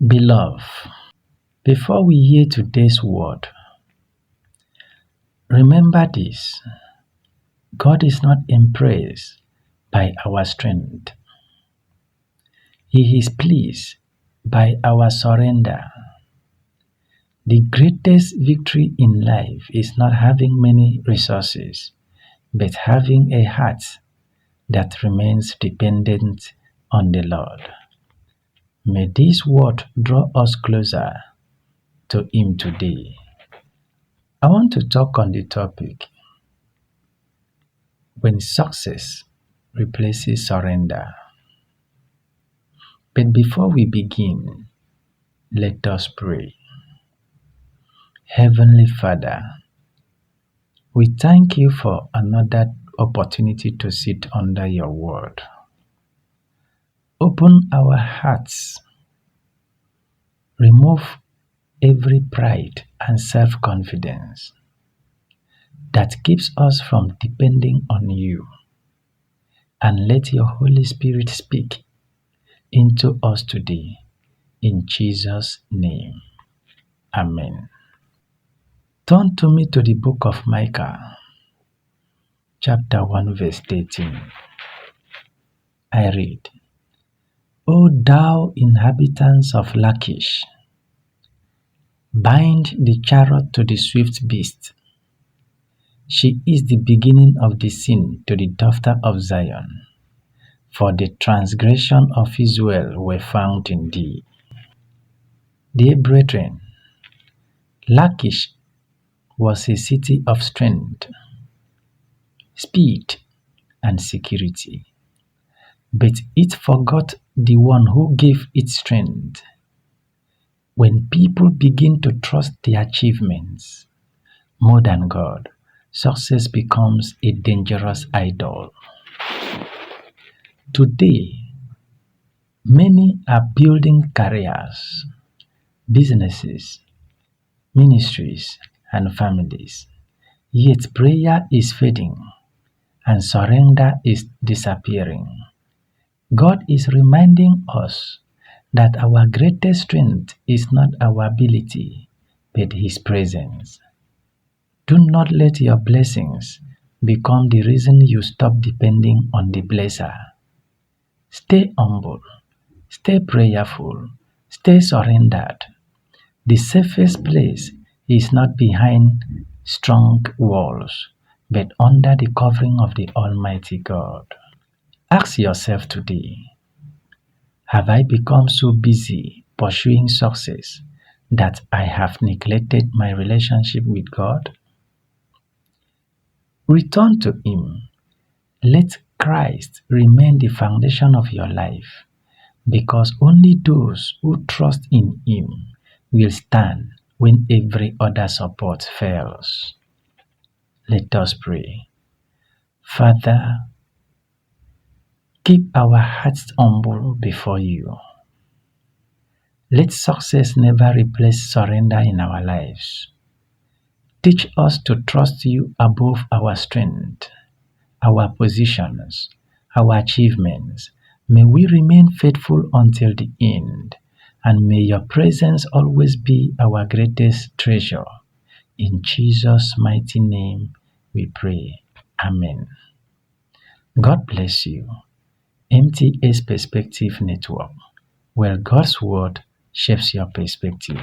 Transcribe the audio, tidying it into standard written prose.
Beloved, before we hear today's word, remember this: God is not impressed by our strength. He is pleased by our surrender. The greatest victory in life is not having many resources, but having a heart that remains dependent on the Lord. May this word draw us closer to Him today. I want to talk on the topic: when success replaces surrender. But before we begin, let us pray. Heavenly Father, we thank you for another opportunity to sit under your word. Open our hearts, remove every pride and self-confidence that keeps us from depending on you, and let your Holy Spirit speak into us today. In Jesus' name, Amen. Turn to me to the book of Micah, chapter 1, verse 13. I read, O thou inhabitants of Lachish, bind the chariot to the swift beast. She is the beginning of the sin to the daughter of Zion, for the transgression of Israel were found in thee. Dear brethren, Lachish was a city of strength, speed, and security. But it forgot the one who gave it strength. When people begin to trust their achievements more than God, success becomes a dangerous idol. Today, many are building careers, businesses, ministries, and families. Yet prayer is fading and surrender is disappearing. God is reminding us that our greatest strength is not our ability, but His presence. Do not let your blessings become the reason you stop depending on the blesser. Stay humble, stay prayerful, stay surrendered. The safest place is not behind strong walls, but under the covering of the Almighty God. Ask yourself today, have I become so busy pursuing success that I have neglected my relationship with God? Return to Him. Let Christ remain the foundation of your life, because only those who trust in Him will stand when every other support fails. Let us pray. Father, keep our hearts humble before you. Let success never replace surrender in our lives. Teach us to trust you above our strength, our positions, our achievements. May we remain faithful until the end, and may your presence always be our greatest treasure. In Jesus' mighty name we pray. Amen. God bless you. MTS Perspective Network, where God's Word shapes your perspective.